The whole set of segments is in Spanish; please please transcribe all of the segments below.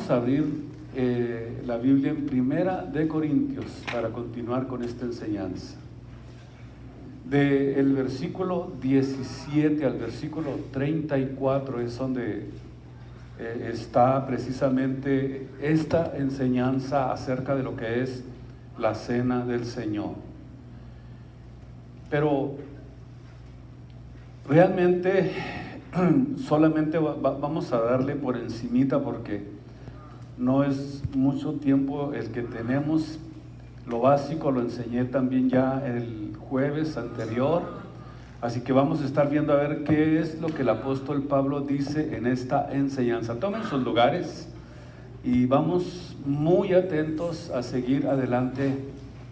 Vamos a abrir la Biblia en Primera de Corintios para continuar con esta enseñanza. Del versículo 17 al versículo 34 es donde está precisamente esta enseñanza acerca de lo que es la cena del Señor. Pero realmente solamente vamos a darle por encimita porque no es mucho tiempo el que tenemos. Lo básico lo enseñé también ya el jueves anterior, así que vamos a estar viendo a ver qué es lo que el apóstol Pablo dice en esta enseñanza. Tomen sus lugares y vamos muy atentos a seguir adelante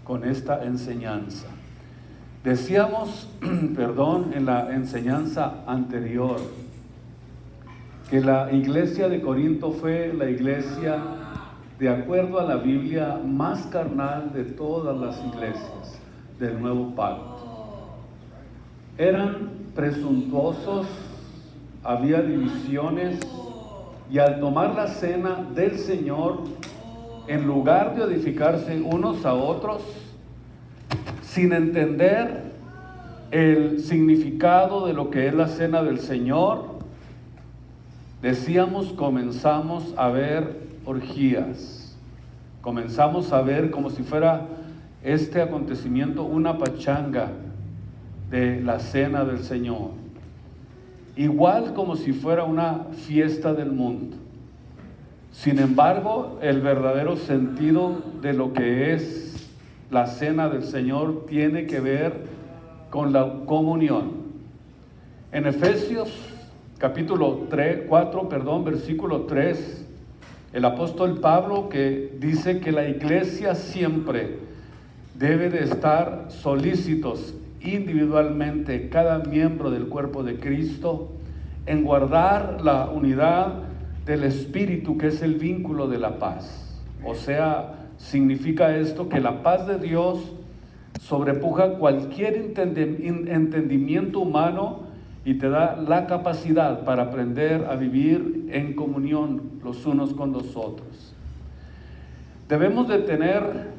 con esta enseñanza. Decíamos, en la enseñanza anterior, que la iglesia de Corinto fue la iglesia, de acuerdo a la Biblia, más carnal de todas las iglesias del Nuevo Pacto. Eran presuntuosos, había divisiones, y al tomar la cena del Señor, en lugar de edificarse unos a otros, sin entender el significado de lo que es la cena del Señor, decíamos, comenzamos a ver orgías, comenzamos a ver como si fuera este acontecimiento una pachanga de la cena del Señor, igual como si fuera una fiesta del mundo. Sin embargo, el verdadero sentido de lo que es la cena del Señor tiene que ver con la comunión. En Efesios capítulo 4, versículo 3, el apóstol Pablo, que dice que la iglesia siempre debe de estar solícitos individualmente, cada miembro del cuerpo de Cristo, en guardar la unidad del Espíritu, que es el vínculo de la paz. O sea, significa esto que la paz de Dios sobrepuja cualquier entendimiento humano y te da la capacidad para aprender a vivir en comunión los unos con los otros. Debemos de tener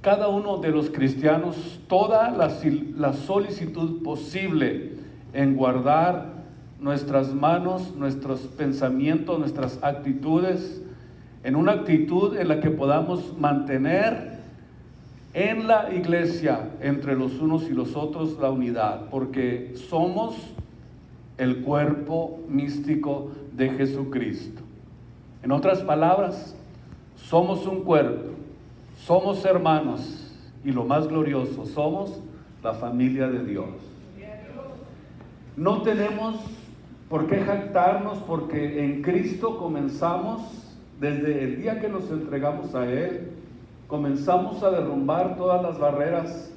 cada uno de los cristianos toda la solicitud posible en guardar nuestras manos, nuestros pensamientos, nuestras actitudes, en una actitud en la que podamos mantener en la iglesia, entre los unos y los otros, la unidad, porque somos el cuerpo místico de Jesucristo. En otras palabras, somos un cuerpo, somos hermanos, y lo más glorioso, somos la familia de Dios. No tenemos por qué jactarnos, porque en Cristo comenzamos, desde el día que nos entregamos a Él, comenzamos a derrumbar todas las barreras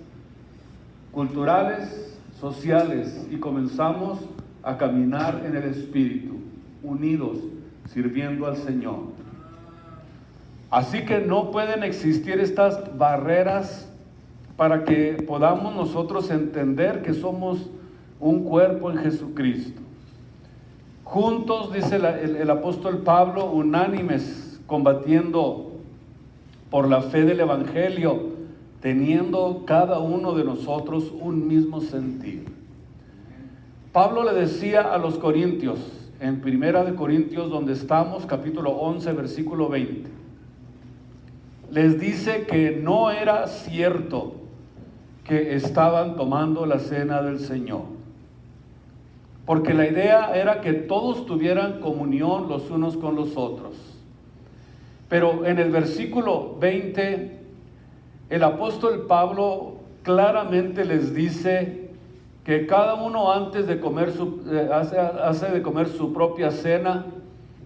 culturales, sociales, y comenzamos a caminar en el Espíritu, unidos, sirviendo al Señor. Así que no pueden existir estas barreras para que podamos nosotros entender que somos un cuerpo en Jesucristo. Juntos, dice el apóstol Pablo, unánimes, combatiendo por la fe del Evangelio, teniendo cada uno de nosotros un mismo sentir. Pablo le decía a los corintios, en Primera de Corintios, donde estamos, capítulo 11, versículo 20, les dice que no era cierto que estaban tomando la cena del Señor, porque la idea era que todos tuvieran comunión los unos con los otros. Pero en el versículo 20, el apóstol Pablo claramente les dice que cada uno antes de comer hace de comer su propia cena,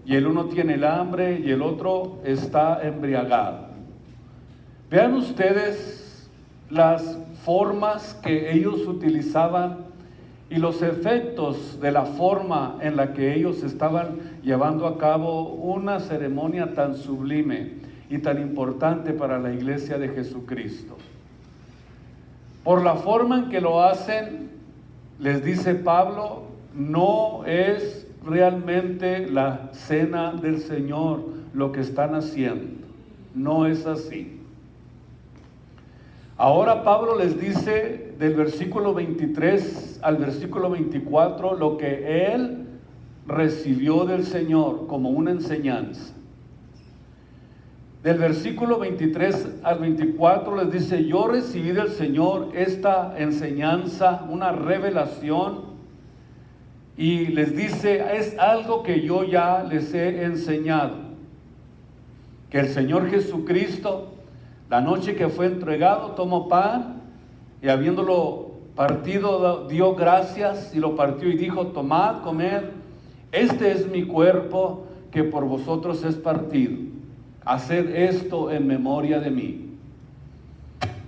y el uno tiene el hambre y el otro está embriagado. Vean ustedes las formas que ellos utilizaban y los efectos de la forma en la que ellos estaban llevando a cabo una ceremonia tan sublime y tan importante para la iglesia de Jesucristo. Por la forma en que lo hacen, les dice Pablo, no es realmente la cena del Señor lo que están haciendo. No es así. Ahora Pablo les dice del versículo 23 al versículo 24 lo que él recibió del Señor como una enseñanza. Del versículo 23 al 24 les dice: yo recibí del Señor esta enseñanza, una revelación, y les dice, es algo que yo ya les he enseñado, que el Señor Jesucristo, la noche que fue entregado, tomó pan y habiéndolo partido, dio gracias y lo partió y dijo: tomad, comed, este es mi cuerpo que por vosotros es partido. Haced esto en memoria de mí.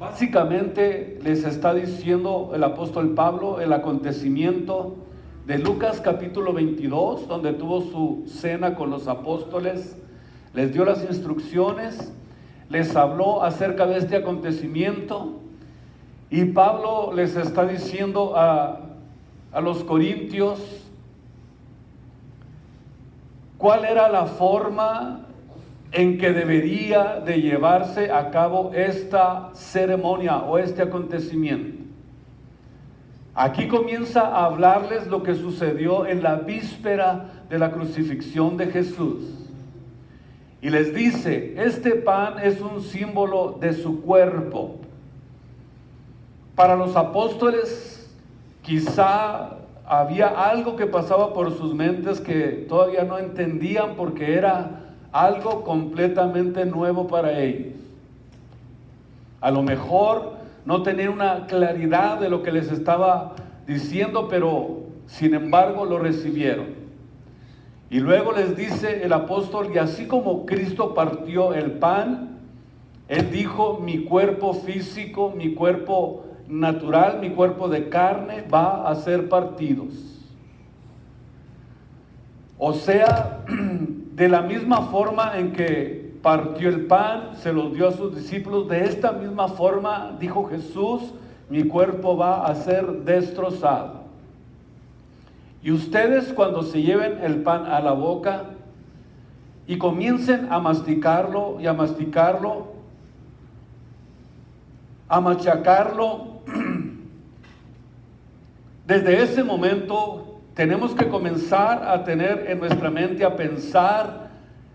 Básicamente les está diciendo el apóstol Pablo el acontecimiento de Lucas capítulo 22, donde tuvo su cena con los apóstoles, les dio las instrucciones, les habló acerca de este acontecimiento, y Pablo les está diciendo a los corintios cuál era la forma en que debería de llevarse a cabo esta ceremonia o este acontecimiento. Aquí comienza a hablarles lo que sucedió en la víspera de la crucifixión de Jesús. Y les dice: este pan es un símbolo de su cuerpo. Para los apóstoles quizá había algo que pasaba por sus mentes que todavía no entendían, porque era algo completamente nuevo para ellos. A lo mejor no tenían una claridad de lo que les estaba diciendo, pero sin embargo lo recibieron. Y luego les dice el apóstol: y así como Cristo partió el pan, Él dijo: mi cuerpo físico, mi cuerpo natural, mi cuerpo de carne va a ser partidos. O sea, de la misma forma en que partió el pan, se los dio a sus discípulos, de esta misma forma dijo Jesús: mi cuerpo va a ser destrozado. Y ustedes, cuando se lleven el pan a la boca y comiencen a masticarlo y a masticarlo, a machacarlo, desde ese momento tenemos que comenzar a tener en nuestra mente, a pensar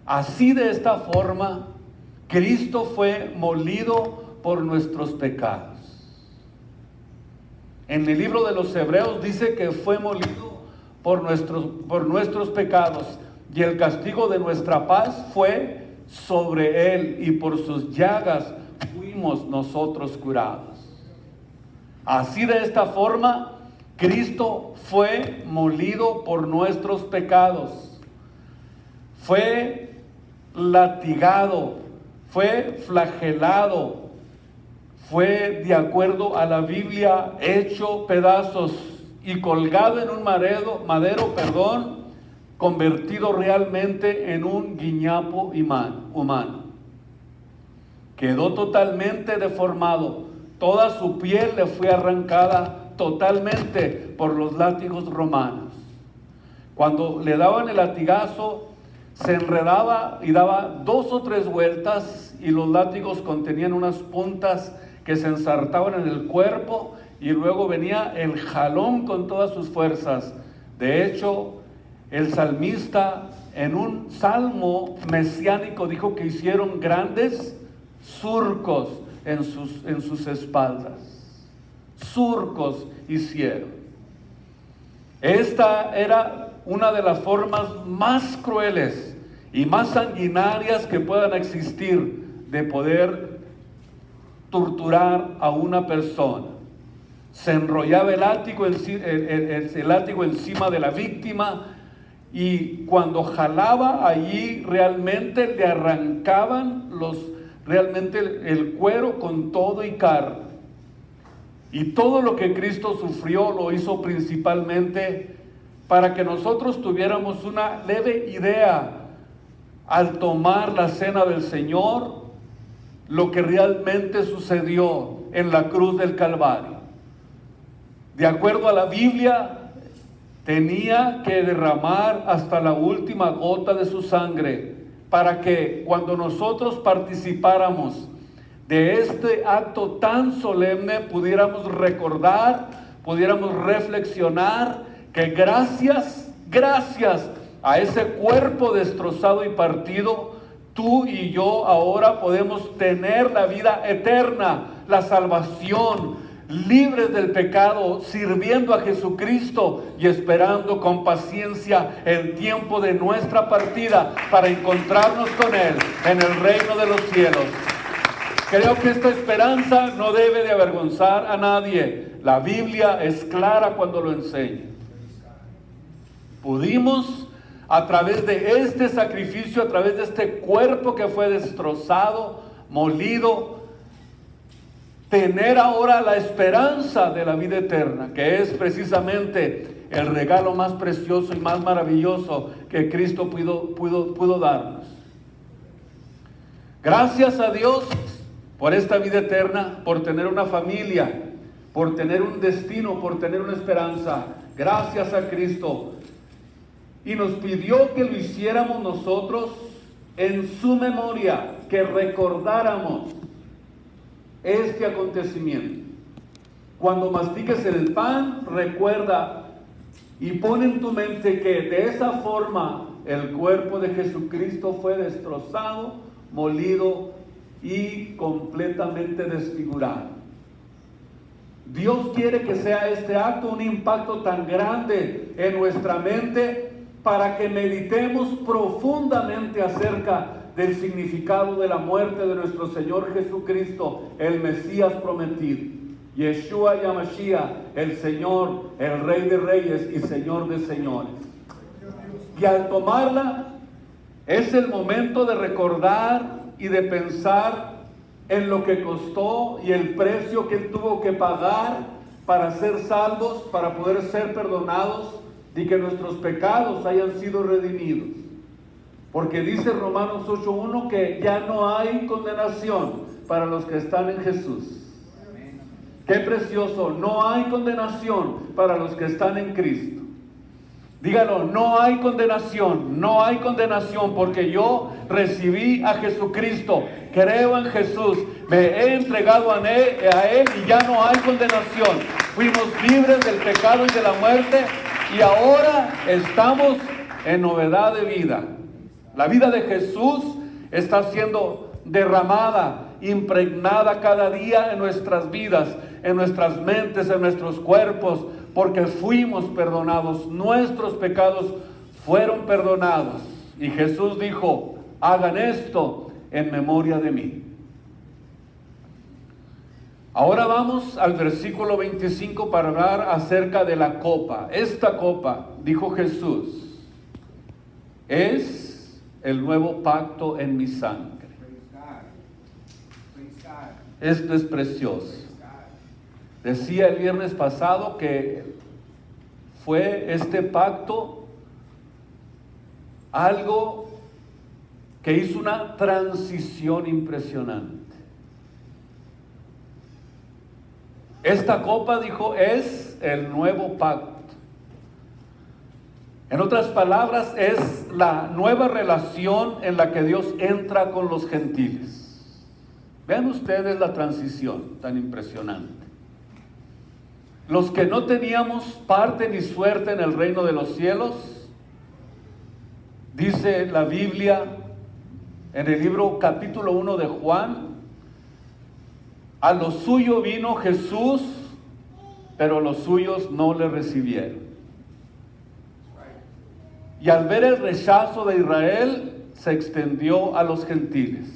así, de esta forma: Cristo fue molido por nuestros pecados. En el libro de los Hebreos dice que fue molido por nuestros pecados, y el castigo de nuestra paz fue sobre él, y por sus llagas fuimos nosotros curados. Así, de esta forma, Cristo fue molido por nuestros pecados, fue latigado, fue flagelado, fue, de acuerdo a la Biblia, hecho pedazos y colgado en un madero, convertido realmente en un guiñapo humano. Quedó totalmente deformado, toda su piel le fue arrancada totalmente por los látigos romanos. Cuando le daban el latigazo, se enredaba y daba 2 o 3 vueltas, y los látigos contenían unas puntas que se ensartaban en el cuerpo, y luego venía el jalón con todas sus fuerzas. De hecho, el salmista, en un salmo mesiánico, dijo que hicieron grandes surcos en sus espaldas. Surcos hicieron. Esta era una de las formas más crueles y más sanguinarias que puedan existir de poder torturar a una persona. Se enrollaba el látigo encima de la víctima, y cuando jalaba allí realmente le arrancaban realmente el cuero con todo y carne. Y todo lo que Cristo sufrió lo hizo principalmente para que nosotros tuviéramos una leve idea, al tomar la cena del Señor, lo que realmente sucedió en la cruz del Calvario. De acuerdo a la Biblia, tenía que derramar hasta la última gota de su sangre para que cuando nosotros participáramos de este acto tan solemne pudiéramos recordar, pudiéramos reflexionar que gracias a ese cuerpo destrozado y partido, tú y yo ahora podemos tener la vida eterna, la salvación, libres del pecado, sirviendo a Jesucristo y esperando con paciencia el tiempo de nuestra partida para encontrarnos con Él en el reino de los cielos. Creo que esta esperanza no debe de avergonzar a nadie. La Biblia es clara cuando lo enseña. Pudimos, a través de este sacrificio, a través de este cuerpo que fue destrozado, molido, tener ahora la esperanza de la vida eterna, que es precisamente el regalo más precioso y más maravilloso que Cristo pudo darnos. Gracias a Dios por esta vida eterna, por tener una familia, por tener un destino, por tener una esperanza. Gracias a Cristo. Y nos pidió que lo hiciéramos nosotros en su memoria, que recordáramos este acontecimiento. Cuando mastiques el pan, recuerda y pon en tu mente que de esa forma el cuerpo de Jesucristo fue destrozado, molido y completamente desfigurado. Dios quiere que sea este acto un impacto tan grande en nuestra mente para que meditemos profundamente acerca del significado de la muerte de nuestro Señor Jesucristo, el Mesías prometido. Yeshua Yamashiach, el Señor, el Rey de Reyes y Señor de Señores. Y al tomarla, es el momento de recordar y de pensar en lo que costó y el precio que Él tuvo que pagar para ser salvos, para poder ser perdonados y que nuestros pecados hayan sido redimidos. Porque dice Romanos 8:1 que ya no hay condenación para los que están en Jesús. Qué precioso, no hay condenación para los que están en Cristo. Dígalo, no hay condenación porque yo recibí a Jesucristo, creo en Jesús, me he entregado a Él y ya no hay condenación. Fuimos libres del pecado y de la muerte y ahora estamos en novedad de vida. La vida de Jesús está siendo derramada, impregnada cada día en nuestras vidas, en nuestras mentes, en nuestros cuerpos, porque fuimos perdonados, nuestros pecados fueron perdonados. Y Jesús dijo, hagan esto en memoria de mí. Ahora vamos al versículo 25 para hablar acerca de la copa. Esta copa, dijo Jesús, es el nuevo pacto en mi sangre. Esto es precioso. Decía el viernes pasado que fue este pacto algo que hizo una transición impresionante. Esta copa, dijo, es el nuevo pacto. En otras palabras, es la nueva relación en la que Dios entra con los gentiles. Vean ustedes la transición tan impresionante. Los que no teníamos parte ni suerte en el reino de los cielos, dice la Biblia en el libro capítulo 1 de Juan, a lo suyo vino Jesús, pero los suyos no le recibieron. Y al ver el rechazo de Israel, se extendió a los gentiles,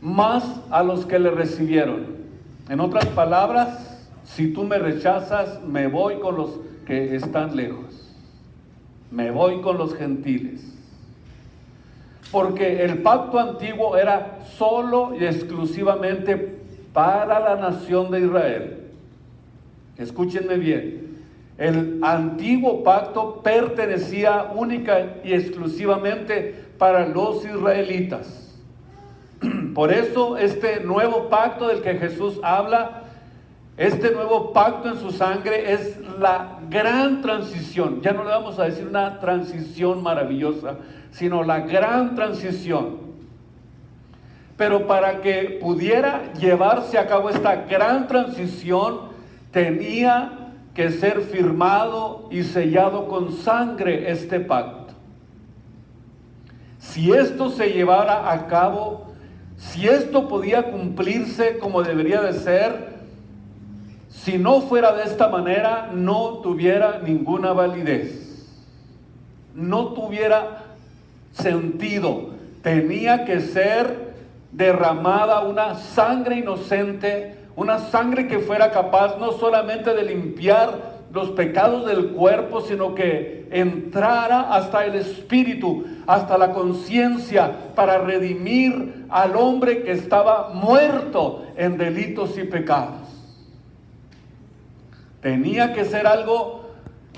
más a los que le recibieron. En otras palabras, si tú me rechazas, me voy con los que están lejos. Me voy con los gentiles. Porque el pacto antiguo era solo y exclusivamente para la nación de Israel. Escúchenme bien. El antiguo pacto pertenecía única y exclusivamente para los israelitas. Por eso este nuevo pacto del que Jesús habla Este nuevo pacto en su sangre es la gran transición. Ya no le vamos a decir una transición maravillosa, sino la gran transición. Pero para que pudiera llevarse a cabo esta gran transición, tenía que ser firmado y sellado con sangre este pacto. Si esto se llevara a cabo, si esto podía cumplirse como debería de ser, si no fuera de esta manera, no tuviera ninguna validez, no tuviera sentido. Tenía que ser derramada una sangre inocente, una sangre que fuera capaz no solamente de limpiar los pecados del cuerpo, sino que entrara hasta el espíritu, hasta la conciencia, para redimir al hombre que estaba muerto en delitos y pecados. Tenía que ser algo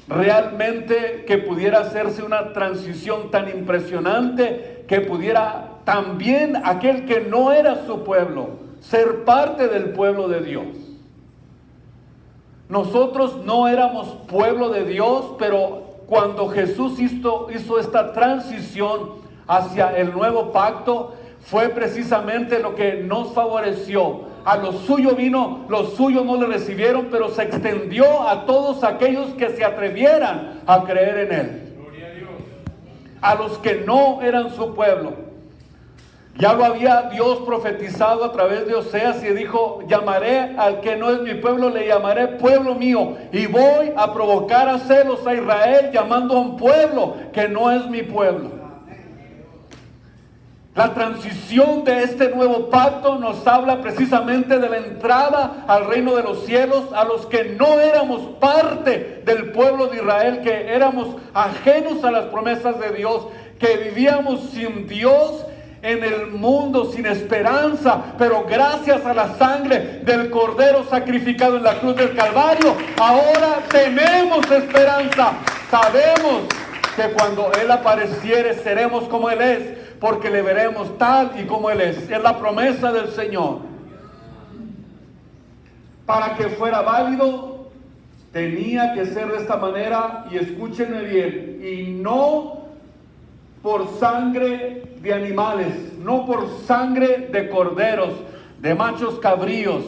realmente que pudiera hacerse una transición tan impresionante, que pudiera también aquel que no era su pueblo ser parte del pueblo de Dios. Nosotros no éramos pueblo de Dios, pero cuando Jesús hizo esta transición hacia el nuevo pacto, fue precisamente lo que nos favoreció. A lo suyo vino, los suyos no le recibieron, pero se extendió a todos aquellos que se atrevieran a creer en Él. Gloria a Dios. A los que no eran su pueblo. Ya lo había Dios profetizado a través de Oseas y dijo: llamaré al que no es mi pueblo, le llamaré pueblo mío, y voy a provocar a celos a Israel, llamando a un pueblo que no es mi pueblo. La transición de este nuevo pacto nos habla precisamente de la entrada al reino de los cielos a los que no éramos parte del pueblo de Israel, que éramos ajenos a las promesas de Dios, que vivíamos sin Dios en el mundo, sin esperanza, pero gracias a la sangre del Cordero sacrificado en la cruz del Calvario, ahora tenemos esperanza. Sabemos que cuando Él apareciere seremos como Él es, porque le veremos tal y como Él es. Es la promesa del Señor. Para que fuera válido, tenía que ser de esta manera, y escúchenme bien, y no por sangre de animales, no por sangre de corderos, de machos cabríos.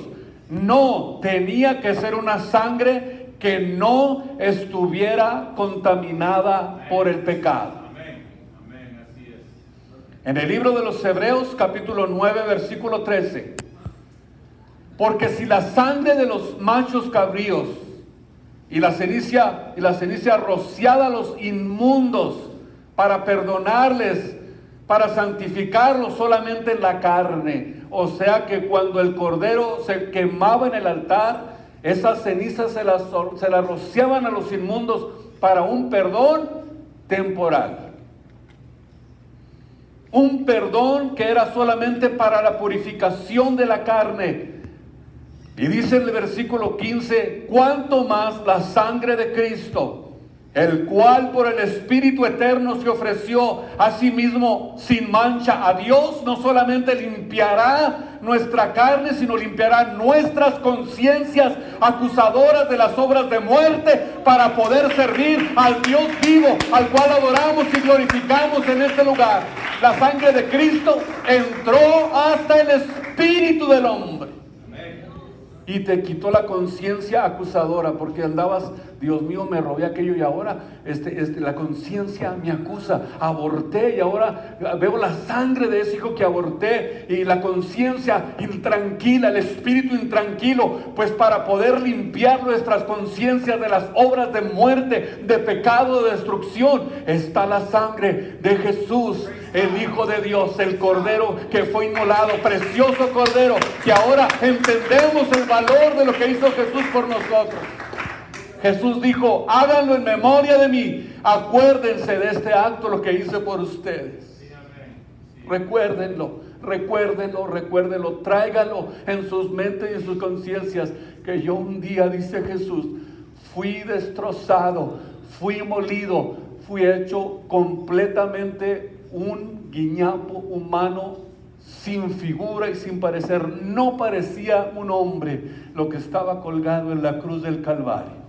No, tenía que ser una sangre que no estuviera contaminada por el pecado. En el libro de los Hebreos, capítulo 9, versículo 13. Porque si la sangre de los machos cabríos y la ceniza rociada a los inmundos para perdonarles, para santificarlos solamente en la carne, o sea que cuando el cordero se quemaba en el altar, esas cenizas se las rociaban a los inmundos para un perdón temporal. Un perdón que era solamente para la purificación de la carne. Y dice en el versículo 15: cuánto más la sangre de Cristo, el cual por el Espíritu Eterno se ofreció a sí mismo sin mancha a Dios, no solamente limpiará nuestra carne, sino limpiará nuestras conciencias acusadoras de las obras de muerte, para poder servir al Dios vivo, al cual adoramos y glorificamos en este lugar. La sangre de Cristo entró hasta el espíritu del hombre y te quitó la conciencia acusadora, porque andabas: Dios mío, me robé aquello y ahora la conciencia me acusa, aborté y ahora veo la sangre de ese hijo que aborté, y la conciencia intranquila, el espíritu intranquilo. Pues para poder limpiar nuestras conciencias de las obras de muerte, de pecado, de destrucción, está la sangre de Jesús, el Hijo de Dios, el Cordero que fue inmolado, precioso Cordero, que ahora entendemos el valor de lo que hizo Jesús por nosotros. Jesús dijo: háganlo en memoria de mí, acuérdense de este acto, lo que hice por ustedes. Recuérdenlo, tráiganlo en sus mentes y en sus conciencias, que yo un día, dice Jesús, fui destrozado, fui molido, fui hecho completamente un guiñapo humano sin figura y sin parecer. No parecía un hombre lo que estaba colgado en la cruz del Calvario.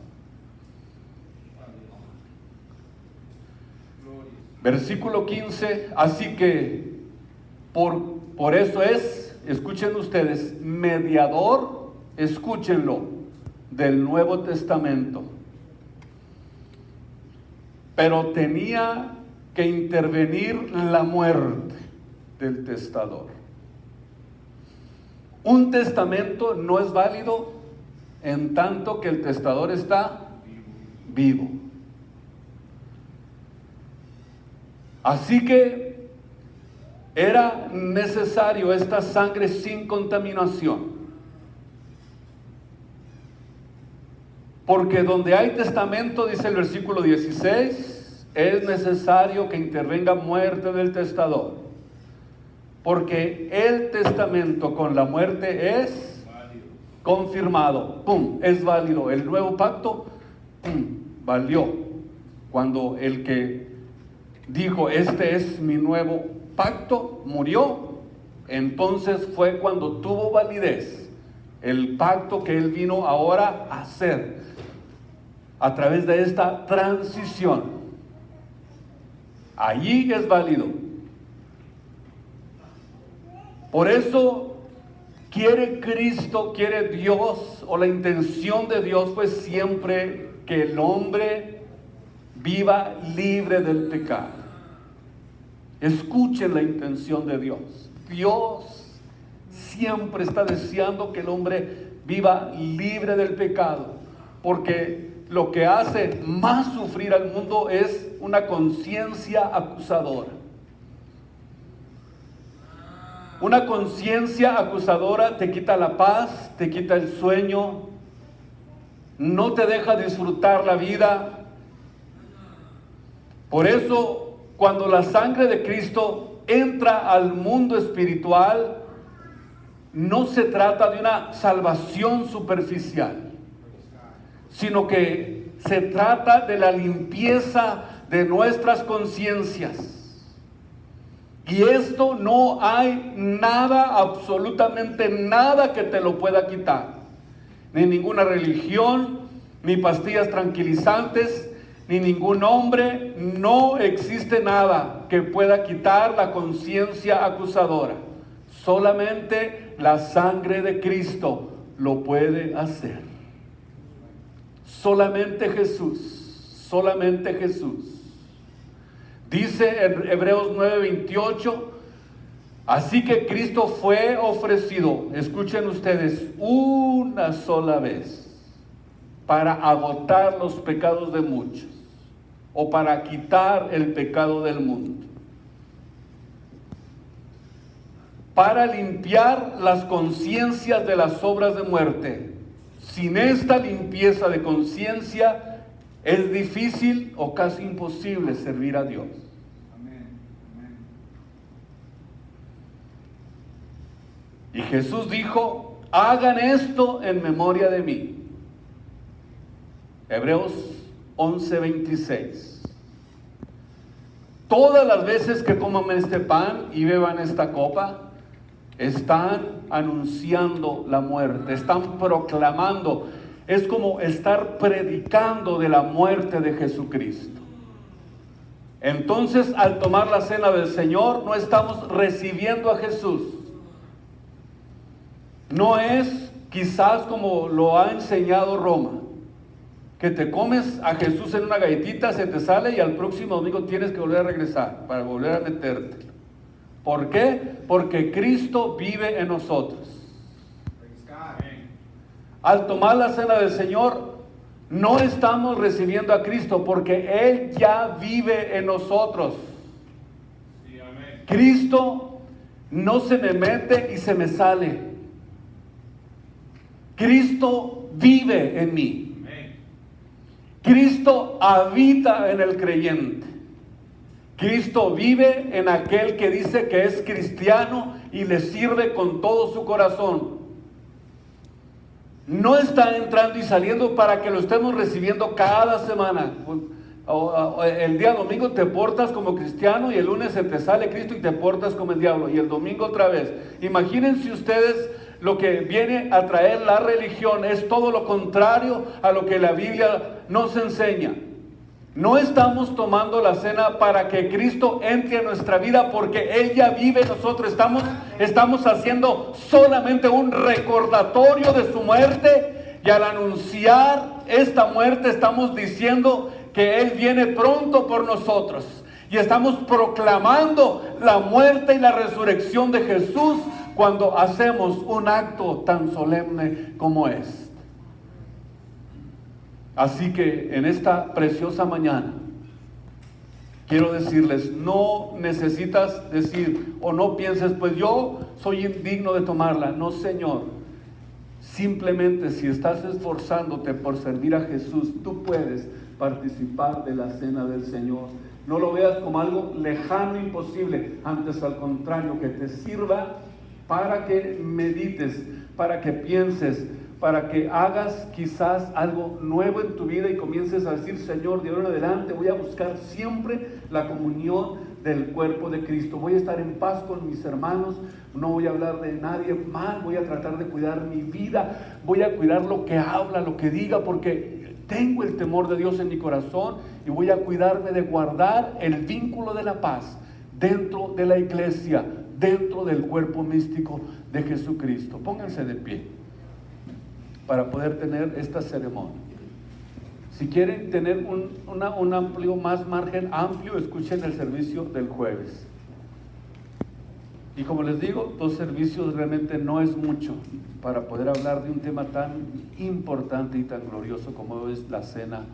Versículo 15, así que por eso es, escuchen ustedes, mediador, escúchenlo, del Nuevo Testamento. Pero tenía que intervenir la muerte del testador. Un testamento no es válido en tanto que el testador está vivo. Así que era necesario esta sangre sin contaminación. Porque donde hay testamento, dice el versículo 16, es necesario que intervenga muerte del testador. Porque el testamento con la muerte es confirmado. ¡Pum! Es válido. El nuevo pacto, ¡pum! Valió. Cuando el que dijo, este es mi nuevo pacto, murió, entonces fue cuando tuvo validez el pacto que él vino ahora a hacer a través de esta transición. Allí es válido. Por eso quiere Cristo, quiere Dios, o la intención de Dios fue siempre que el hombre viva libre del pecado. Escuchen la intención de Dios. Dios siempre está deseando que el hombre viva libre del pecado, porque lo que hace más sufrir al mundo es una conciencia acusadora. Una conciencia acusadora te quita la paz, te quita el sueño, no te deja disfrutar la vida. Por eso, cuando la sangre de Cristo entra al mundo espiritual, no se trata de una salvación superficial, sino que se trata de la limpieza de nuestras conciencias. Y esto no hay nada, absolutamente nada que te lo pueda quitar. Ni ninguna religión, ni pastillas tranquilizantes, ni ningún hombre. No existe nada que pueda quitar la conciencia acusadora. Solamente la sangre de Cristo lo puede hacer. Solamente Jesús, solamente Jesús. Dice en Hebreos 9:28, así que Cristo fue ofrecido, escuchen ustedes, una sola vez para agotar los pecados de muchos, o para quitar el pecado del mundo, para limpiar las conciencias de las obras de muerte. Sin esta limpieza de conciencia es difícil o casi imposible servir a Dios. Amén. Amén. Y Jesús dijo, hagan esto en memoria de mí. Hebreos 11:26. Todas las veces que coman este pan y beban esta copa, están anunciando la muerte, están proclamando. Es como estar predicando de la muerte de Jesucristo. Entonces, al tomar la cena del Señor, no estamos recibiendo a Jesús. No es quizás como lo ha enseñado Roma, que te comes a Jesús en una galletita, se te sale y al próximo domingo tienes que volver a regresar para volver a meterte. ¿Por qué? Porque Cristo vive en nosotros. Al tomar la cena del Señor, no estamos recibiendo a Cristo porque Él ya vive en nosotros. Sí, amén. Cristo no se me mete y se me sale. Cristo vive en mí. Amén. Cristo habita en el creyente. Cristo vive en aquel que dice que es cristiano y le sirve con todo su corazón. No está entrando y saliendo para que lo estemos recibiendo cada semana. el día domingo te portas como cristiano y el lunes se te sale Cristo y te portas como el diablo, y el domingo otra vez. Imagínense ustedes, lo que viene a traer la religión es todo lo contrario a lo que la Biblia nos enseña. No estamos tomando la cena para que Cristo entre en nuestra vida, porque Él ya vive en nosotros. Estamos haciendo solamente un recordatorio de su muerte, y al anunciar esta muerte estamos diciendo que Él viene pronto por nosotros, y estamos proclamando la muerte y la resurrección de Jesús cuando hacemos un acto tan solemne como este. Así que en esta preciosa mañana quiero decirles, no necesitas decir o no pienses, pues yo soy indigno de tomarla. No, Señor. Simplemente si estás esforzándote por servir a Jesús, tú puedes participar de la cena del Señor. No lo veas como algo lejano, imposible. Antes, al contrario, que te sirva para que medites, para que pienses, para que hagas quizás algo nuevo en tu vida y comiences a decir, Señor, de ahora en adelante voy a buscar siempre la comunión del cuerpo de Cristo. Voy a estar en paz con mis hermanos, no voy a hablar de nadie mal, voy a tratar de cuidar mi vida, voy a cuidar lo que habla, lo que diga, porque tengo el temor de Dios en mi corazón, y voy a cuidarme de guardar el vínculo de la paz dentro de la iglesia, dentro del cuerpo místico de Jesucristo. Pónganse de pie para poder tener esta ceremonia. Si quieren tener un amplio, más margen amplio, escuchen el servicio del jueves. Y como les digo, 2 servicios realmente no es mucho para poder hablar de un tema tan importante y tan glorioso como es la cena